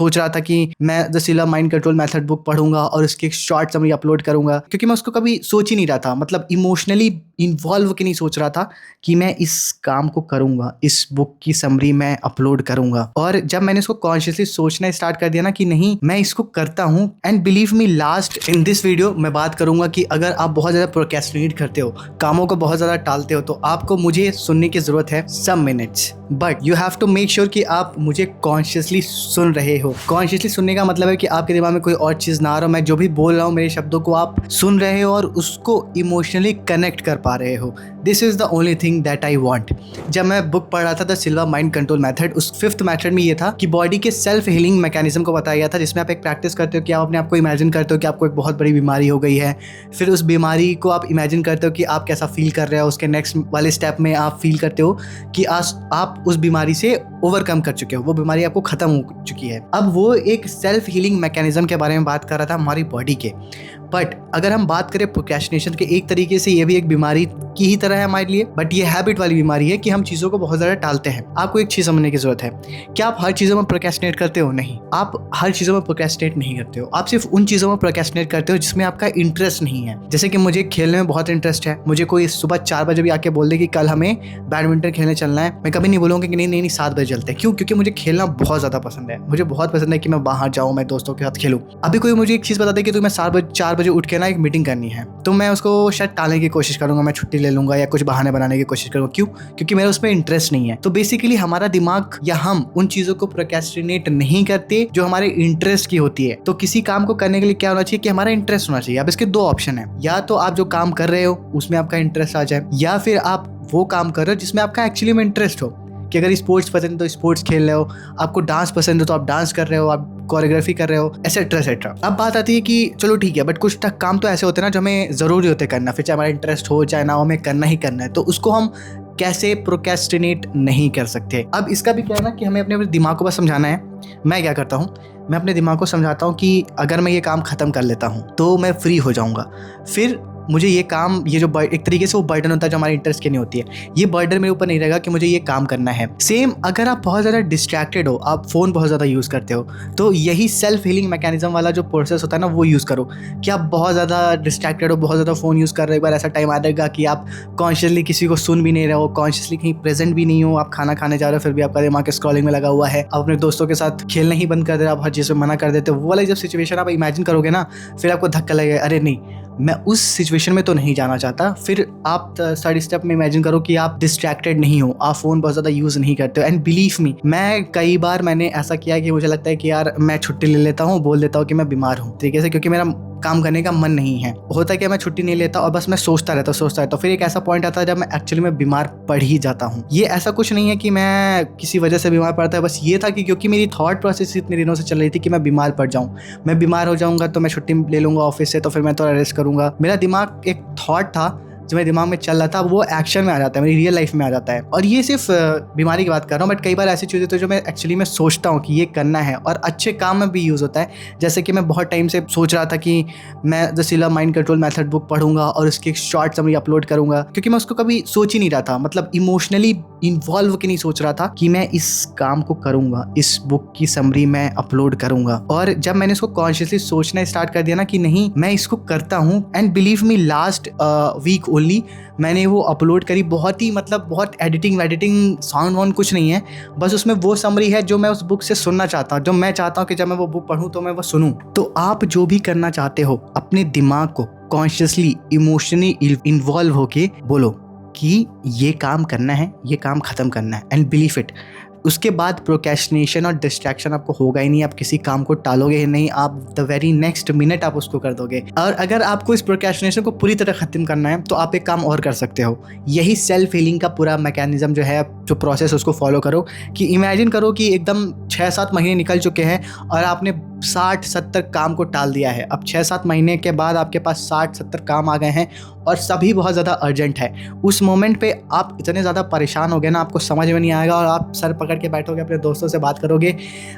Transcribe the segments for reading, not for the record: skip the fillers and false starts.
सोच रहा था कि मैं द सिला माइंड कंट्रोल मेथड बुक पढ़ूंगा और उसकी एक शॉर्ट समरी अपलोड करूंगा, क्योंकि मैं उसको कभी सोच ही नहीं रहा था, मतलब इमोशनली इन्वॉल्व होकर नहीं सोच रहा था कि मैं इस काम को करूंगा, इस बुक की समरी मैं अपलोड करूंगा। और जब मैंने इसको कॉन्शियसली सोचना स्टार्ट कर दिया ना कि नहीं मैं इसको करता हूं, and believe me last in this video मैं बात करूंगा कि अगर आप बहुत ज्यादा प्रोक्रेस्टिनेट करते हो, कामों को बहुत ज्यादा टालते हो, तो आपको मुझे सुनने की जरूरत है some minutes, but you have to make sure कि आप मुझे कॉन्शियसली सुन रहे हो। कॉन्शियसली सुनने का मतलब है कि आपके दिमाग में कोई और चीज ना आ रहा हो, मैं जो भी बोल रहा हूँ मेरे शब्दों को आप सुन रहे हो और उसको इमोशनली कनेक्ट कर पा रहे हो। This is the only thing that I want. जब मैं बुक पढ़ रहा था the Silva mind control method, उस 5th मेथड में ये था कि बॉडी के सेल्फ हीलिंग मैकेनिज्म को बताया गया था, जिसमें आप एक प्रैक्टिस करते हो कि आप अपने आप को इमेजिन करते हो कि आपको एक बहुत बड़ी बीमारी हो गई है, फिर उस बीमारी को आप इमेजिन करते हो कि आप कैसा फील कर रहे हो, उसके नेक्स्ट वाले स्टेप में आप फील करते हो कि आप उस बीमारी से ओवरकम कर चुके हो, वो बीमारी आपको खत्म हो चुकी है। अब वो एक सेल्फ हीलिंग मैकेनिज्म के बारे में बात कर रहा था हमारी बॉडी के। बट अगर हम बात करें प्रोक्रेस्टिनेशन के, एक तरीके से ये भी एक बीमारी की ही तरह है हमारे लिए, बट ये हैबिट वाली बीमारी है कि हम चीज़ों को बहुत ज़्यादा टालते हैं। आपको एक चीज़ समझने की जरूरत है, क्या आप हर चीज़ों में प्रोक्रेस्टिनेट करते हो? नहीं, आप हर चीज़ों में प्रोक्रेस्टिनेट नहीं करते हो। आप सिर्फ उन चीज़ों में प्रोक्रेस्टिनेट करते हो जिसमें आपका इंटरेस्ट नहीं है। जैसे कि मुझे खेलने में बहुत इंटरेस्ट है, मुझे कोई सुबह 4 बजे भी आके बोल दे कि कल हमें बैडमिंटन खेलने चलना है, मैं कभी नहीं बोलूँगा कि नहीं 7 बजे चलते हैं। क्यों? क्योंकि मुझे खेलना बहुत ज़्यादा पसंद है। मुझे बहुत पसंद है कि मैं बाहर जाऊँ, मैं दोस्तों के साथ खेलूँ। अभी कोई मुझे एक चीज़ बता दे कि तुम्हें 4 बजे उठ के ना एक मीटिंग करनी है, तो मैं उसको शायद टालने की कोशिश करूंगा, मैं छुट्टी ले लूंगा या कुछ बहाने बनाने की कोशिश करूंगा। क्यों? क्योंकि मेरा उसमें इंटरेस्ट नहीं है। तो बेसिकली हमारा दिमाग या हम उन चीजों को प्रोक्रेस्टिनेट नहीं करते जो हमारे इंटरेस्ट की होती है। तो किसी काम को करने के लिए क्या होना चाहिए कि हमारा इंटरेस्ट होना चाहिए। अब इसके 2 ऑप्शन है, या तो आप जो काम कर रहे हो उसमें आपका इंटरेस्ट आ जाए, या फिर आप वो काम कर रहे हो जिसमें आपका एक्चुअली में इंटरेस्ट हो। कि अगर स्पोर्ट्स पसंद है तो स्पोर्ट्स खेल रहे हो, आपको डांस पसंद है तो आप डांस कर रहे हो, आप कोरियोग्राफी कर रहे हो, एसेट्रा एसेट्रा। अब बात आती है कि चलो ठीक है, बट कुछ काम तो ऐसे होते हैं ना जो हमें जरूरी होते करना, फिर चाहे हमारा इंटरेस्ट हो चाहे ना हो, हमें करना ही करना है। तो उसको हम कैसे प्रोक्रेस्टिनेट नहीं कर सकते। अब इसका भी क्या है ना कि हमें अपने दिमाग को बस समझाना है। मैं क्या करता हूँ, मैं अपने दिमाग को समझाता हूँ कि अगर मैं ये काम खत्म कर लेता हूँ तो मैं फ्री हो जाऊंगा। फिर मुझे ये काम, ये जो एक तरीके से वो बर्डन होता है जो हमारे इंटरेस्ट की नहीं होती है, ये बर्डन मेरे ऊपर नहीं रहेगा कि मुझे ये काम करना है। सेम अगर आप बहुत ज़्यादा डिस्ट्रैक्टेड हो, आप फ़ोन बहुत ज़्यादा यूज़ करते हो, तो यही सेल्फ हीलिंग मैकेनिज्म वाला जो प्रोसेस होता है ना वो यूज़ करो। कि आप बहुत ज़्यादा डिस्ट्रैक्टेड हो, बहुत ज़्यादा फ़ोन यूज़ कर रहे हो, एक बार ऐसा टाइम आ जाएगा कि आप कॉन्शियसली किसी को सुन भी नहीं रहे हो, कॉन्शियसली कहीं प्रेजेंट भी नहीं हो, आप खाना खाने जा रहे हो फिर भी आपका दिमाग स्क्रॉलिंग में लगा हुआ है, आप अपने दोस्तों के साथ खेलना ही बंद कर दे रहे हो, आप हर चीज़ में मना कर देते हो। वो वाली जब सिचुएशन आप इमेजिन करोगे ना, फिर आपको धक्का लगेगा, अरे नहीं मैं उस सिचुएशन में तो नहीं जाना चाहता। फिर आप 3rd स्टेप में इमेजिन करो कि आप डिस्ट्रैक्टेड नहीं हो, आप फोन बहुत ज्यादा यूज नहीं करते हो। एंड बिलीव मी, मैं कई बार मैंने ऐसा किया कि मुझे लगता है कि यार मैं छुट्टी ले लेता हूँ, बोल देता हूँ कि मैं बीमार हूँ तरीके से, क्योंकि मेरा काम करने का मन नहीं है। होता है कि मैं छुट्टी नहीं लेता और बस मैं सोचता रहता। फिर एक ऐसा पॉइंट आता है जब मैं एक्चुअली में बीमार पड़ ही जाता हूँ। ये ऐसा कुछ नहीं है कि मैं किसी वजह से बीमार पड़ता है, बस ये था कि क्योंकि मेरी थॉट प्रोसेस इतने दिनों से चल रही थी कि मैं बीमार पड़ जाऊँ, मैं बीमार हो जाऊंगा तो मैं छुट्टी ले लूंगा ऑफिस से, तो फिर मैं थोड़ा रेस्ट करूंगा। मेरा दिमाग एक थॉट था जो मेरे दिमाग में चल रहा था, वो एक्शन में आ जाता है, मेरी रियल लाइफ में आ जाता है। और ये सिर्फ बीमारी की बात कर रहा हूँ, बट कई बार ऐसी चीज़ें तो जो मैं एक्चुअली में सोचता हूँ कि ये करना है और अच्छे काम में भी यूज़ होता है। जैसे कि मैं बहुत टाइम से सोच रहा था कि मैं द सिला माइंड कंट्रोल मेथड बुक पढ़ूंगा और उसकी एक शॉर्ट समरी अपलोड करूंगा, क्योंकि मैं उसको कभी सोच ही नहीं रहा था, मतलब इमोशनली इन्वॉल्व होकर नहीं सोच रहा था कि मैं इस काम को करूंगा, इस बुक की समरी मैं अपलोड करूंगा। और जब मैंने इसको कॉन्शियसली सोचना स्टार्ट कर दिया ना कि नहीं मैं इसको करता हूँ, and believe me last week only मैंने वो अपलोड करी। बहुत ही मतलब बहुत एडिटिंग साउंड वाउंड कुछ नहीं है, बस उसमें वो समरी है जो मैं उस बुक से सुनना चाहता हूँ, जो मैं चाहता हूँ कि जब मैं वो बुक पढूं तो मैं वो सुनूं। तो आप जो भी करना चाहते हो अपने दिमाग को कॉन्शियसली इमोशनली इन्वॉल्व होके बोलो कि ये काम करना है, ये काम खत्म करना है, एंड बिलीव इट। उसके बाद प्रोक्रेस्टिनेशन और डिस्ट्रैक्शन आपको होगा ही नहीं, आप किसी काम को टालोगे ही नहीं, आप द वेरी नेक्स्ट मिनट आप उसको कर दोगे। और अगर आपको इस प्रोक्रेस्टिनेशन को पूरी तरह खत्म करना है तो आप एक काम और कर सकते हो, यही सेल्फ हीलिंग का पूरा मैकेनिज्म जो है, जो प्रोसेस उसको फॉलो करो। कि इमेजिन करो कि एकदम 6-7 महीने निकल चुके हैं और आपने 60-70 काम को टाल दिया है। अब 6-7 महीने के बाद आपके पास 60-70 काम आ गए हैं और सभी बहुत ज़्यादा अर्जेंट है। उस मोमेंट पे आप इतने ज़्यादा परेशान हो गए ना, आपको समझ में नहीं आएगा और आप सर पकड़ के बैठोगे, अपने दोस्तों से बात करोगे।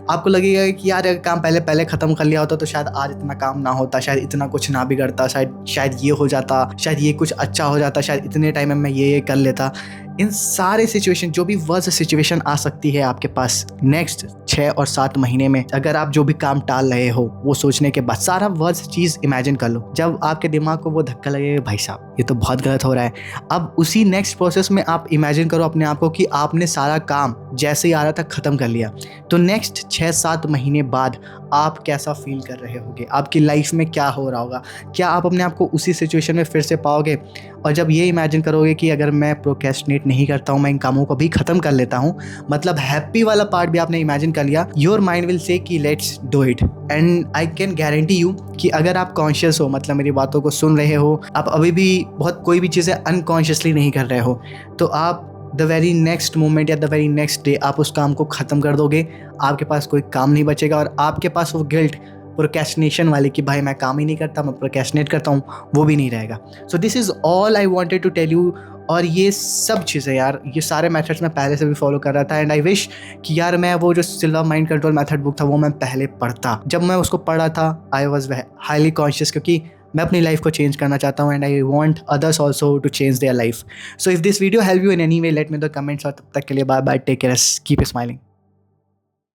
आपको लगेगा कि यार अगर काम पहले पहले ख़त्म कर लिया होता तो शायद आज इतना काम ना होता, शायद इतना कुछ ना बिगड़ता, शायद ये हो जाता, शायद ये कुछ अच्छा हो जाता, शायद इतने टाइम में मैं ये कर लेता। इन सारे सिचुएशन, जो भी वर्स्ट सिचुएशन आ सकती है आपके पास नेक्स्ट 6 और 7 महीने में, अगर आप जो भी काम टाल रहे हो वो सोचने के बाद सारा वर्स्ट चीज़ इमेजिन कर लो। जब आपके दिमाग को वो धक्का लगेगा, भाई साहब ये तो बहुत गलत हो रहा है, अब उसी नेक्स्ट प्रोसेस में आप इमेजिन करो अपने आप को कि आपने सारा काम जैसे ही आ रहा था ख़त्म कर लिया। तो नेक्स्ट 6-7 महीने बाद आप कैसा फील कर रहे होगे, आपकी लाइफ में क्या हो रहा होगा, क्या आप अपने आप को उसी सिचुएशन में फिर से पाओगे? और जब ये इमेजिन करोगे कि अगर मैं प्रोक्रेस्टिनेट नहीं करता हूँ, मैं इन कामों को भी ख़त्म कर लेता हूँ, मतलब हैप्पी वाला पार्ट भी आपने इमेजिन कर लिया, योर माइंड विल से कि let's do it. And I can guarantee you कि अगर आप कॉन्शियस हो, मतलब मेरी बातों को सुन रहे हो, आप अभी भी बहुत कोई भी चीज़ें अनकॉन्शियसली नहीं कर रहे हो, तो आप द वेरी नेक्स्ट मोमेंट या द वेरी नेक्स्ट डे आप उस काम को ख़त्म कर दोगे। आपके पास कोई काम नहीं बचेगा और आपके पास वो गिल्ट, प्रोक्रेस्टिनेशन वाली कि भाई मैं काम ही नहीं करता, मैं प्रोक्रेस्टिनेट करता हूँ, वो भी नहीं रहेगा। So this is all I wanted to tell you. और ये सब चीज़ें यार, ये सारे मेथड्स मैं पहले से भी फॉलो कर रहा था एंड आई विश कि यार मैं वो जो silver mind control method book था वो मैं पहले पढ़ता। जब मैं उसको पढ़ा था आई वॉज हाईली कॉन्शियस, क्योंकि मैं अपनी लाइफ को चेंज करना चाहता हूँ and I want others also to change their life. So if this video help you in any way, let me the comments. और तब तक के लिए bye bye, take care, keep smiling.